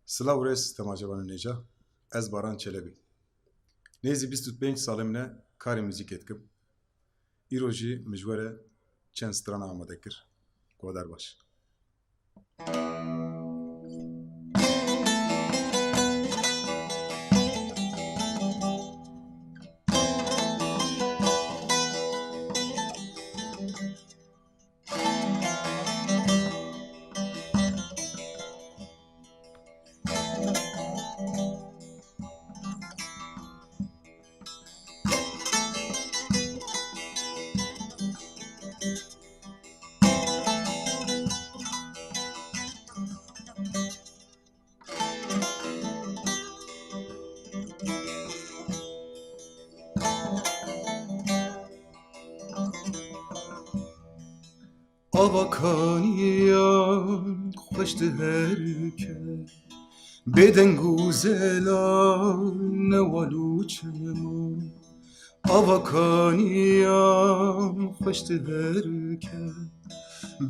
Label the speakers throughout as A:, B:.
A: Sıla ures temaşavanı neca. Ez Baran Çelebi. Nezi 25 salimne kari müzik etkim. İroji mijwere çen strana amadekir. Kodar baş.
B: Avakaniyan خوشت herke Beden güzelan ne valuçemu Avakaniyan خوشت herke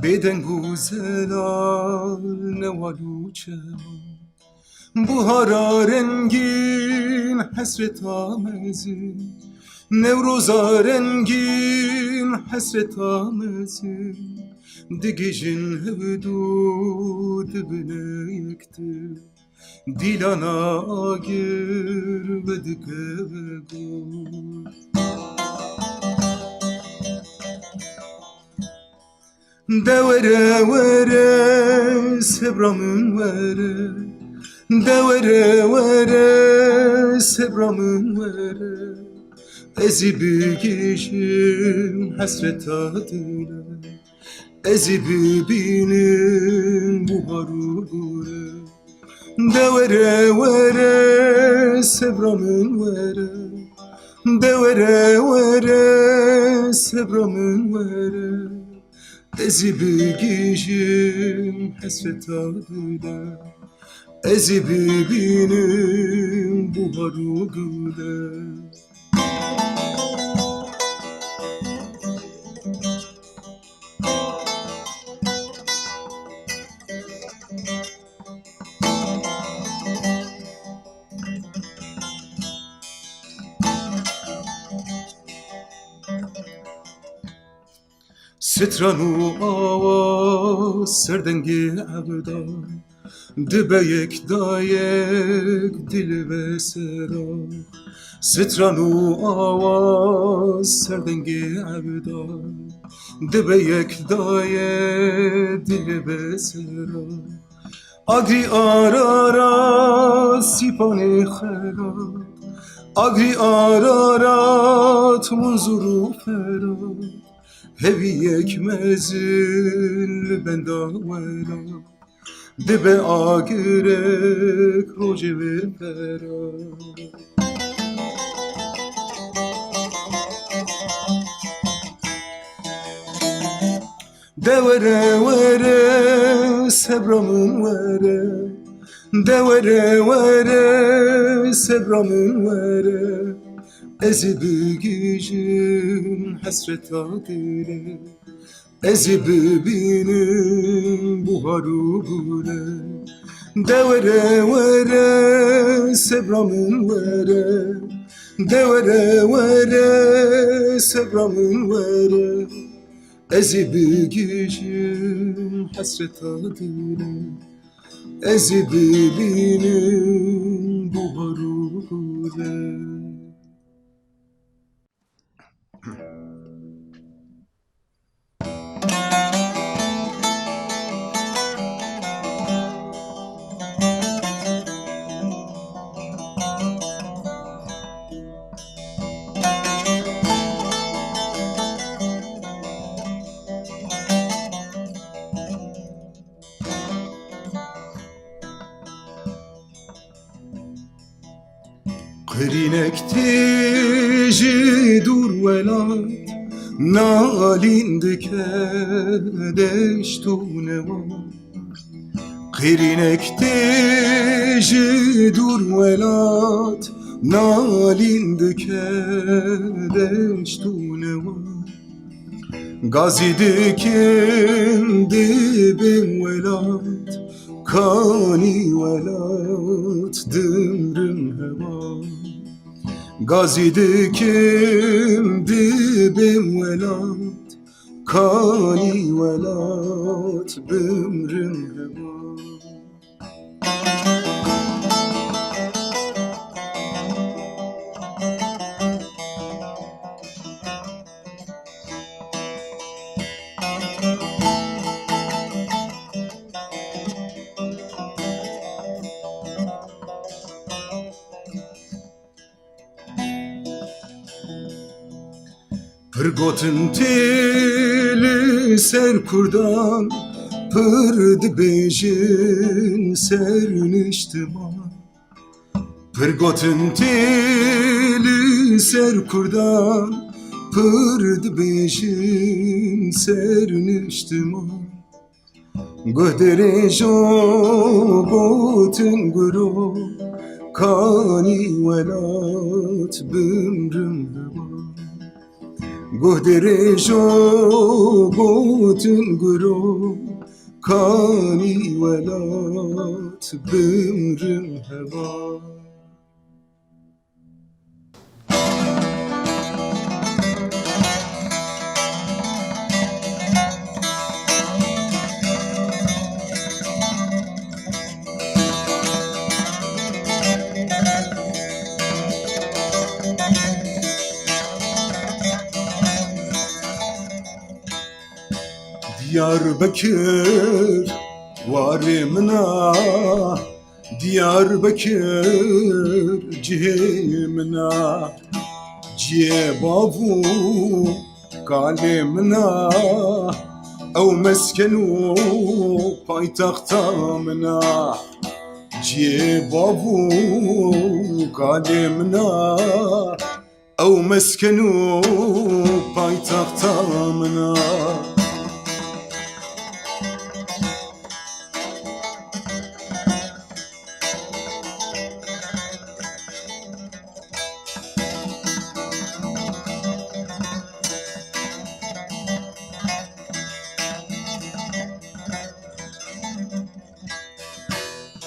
B: Beden güzelan ne valuçemu Buhara rengin hasret amezin Nevroza rengin hasret amezin Digijin hevdu dibine yekti Dilana agir ve dikevegul Devere vere sebramın vere Devere vere sebramın vere Ezi bilgişim hasret adile Ezi bibinin buharı gure Devere vere sebramın vere Devere vere sebramın vere Ezi bilgişim hasret adile Ezi bibinin buharı gure Stranu avaz serdengi abda Dibeyek dayek dil ve sera Stranu avaz serdengi abda Dibeyek dayek dil ve sera Agri arara sipani kherat Agri ararat munzuru ferat Hevi yekmezil bendavera Dibe agirek roje ve pera Devere vere sebramın vere Devere vere sebramın vere Ezi bilgicim hasret adile Ezi bibinin buharı gule Devere vere sebramın vere Devere vere sebramın vere Ezi bilgicim hasret adile Ezi bibinin buharı gule Krinekti dur velat Nalindike deştune var Krinekti dur velat Nalindike deştune var Gazidikin dibin velat کانی ولات دمرم هوا گازی دکم دبم ولات کانی ولات بمرم هوا پرگوتن تیل سر کردان پرد بیجن سر نشتمان پرگوتن تیل سر کردان پرد بیجن سر نشتمان گهدر جو گوتن گرو کانی ولات بمرم هوا گهدر جو گوتن گرو کانی ولات بمرم هوا Diyarbakır varımına Diyarbakır cihimna Ciye babu kalemna Ev meskenu paytaxtamna Ciye babu kalemna Ev meskenu paytaxtamna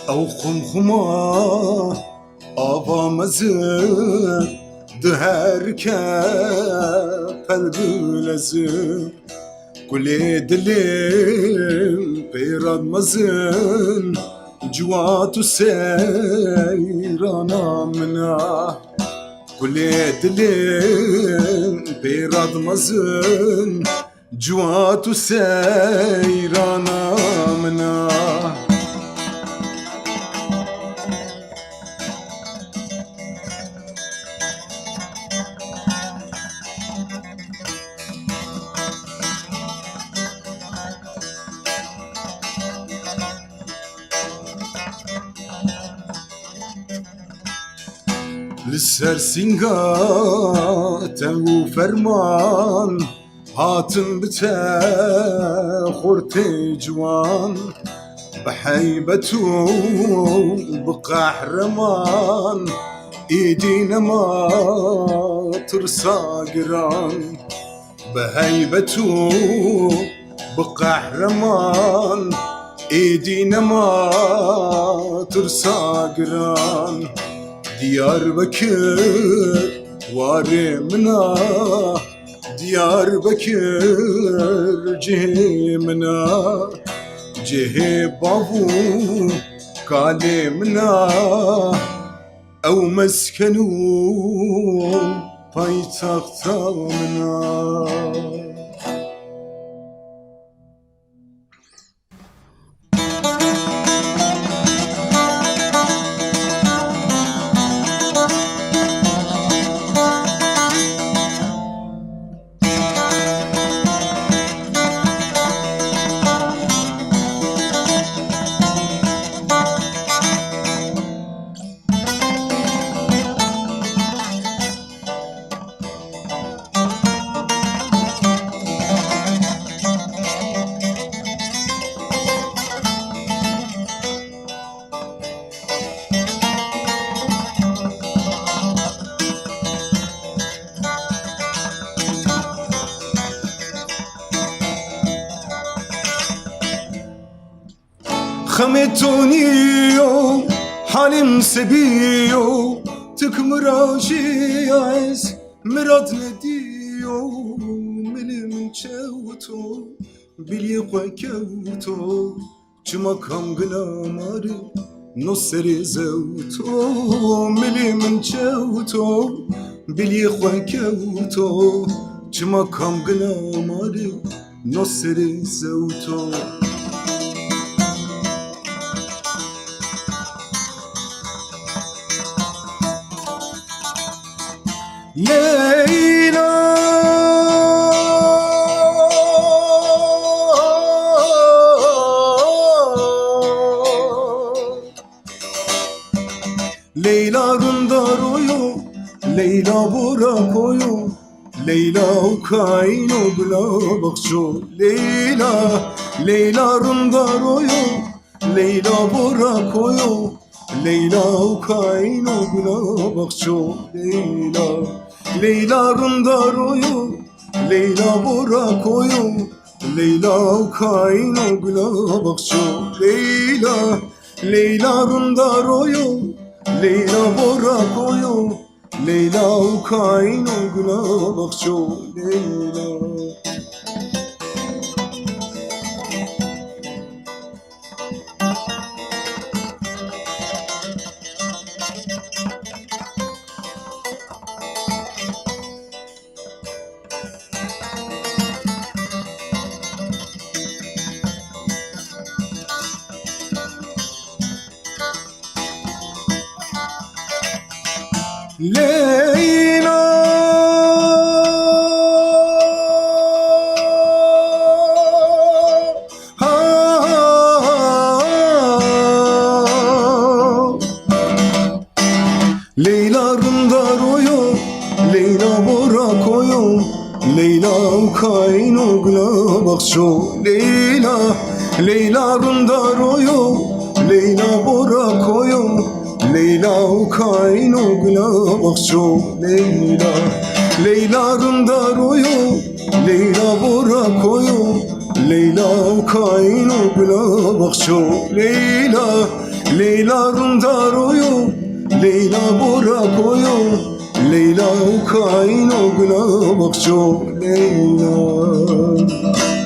B: او خمخما آوامزم دهر که پلبلزم گل دلم پیراد مزن جوات و سیرانا منا گل دلم پیراد مزن جوات و سیرانا منا لسر سنگات و فرمان هاتن بتا خورت جوان بحيبته بقهرمان ايدينا ما ترسى قران بهيبته بقهرمان ايدينا ما ترسى قران Diyarbakır varımna Diyarbakır cihimna Cihi babu kalemna Ev meskenu paytaxtamna خمتونيو حالم سبيو تكمراجي عز مراد نديو ملي من چوتو بلي قوكوتو چما كم غناماري نو سري زوتو ملي من چوتو بلي قوكوتو چما كم غناماري نو سري زوتو Leyla Leyla rundaroyo Leyla burakoyo Leyla ukaino glabakço Leyla Leyla rundaroyo Leyla burakoyo Leyla ukaino glabakço Leyla Leyla rundaroyo Leyla burakoyo Leyla ukaino glabakço Leyla Leyla rundaroyo Leyla burakoyo Leyla ukaino glabakço Leyla Leyla Leyla rundaroyo Leyla burakoyo Leyla ukaino glabakço Leyla Leyla rundaroyo Leyla burakoyo Leyla ukaino glabakço Leyla Leyla rundaroyo Leyla burakoyo Leyla ukaino glabakço Leyla Leyla rundaroyo Leyla burakoyo Leyla ukaino glabakço Leyla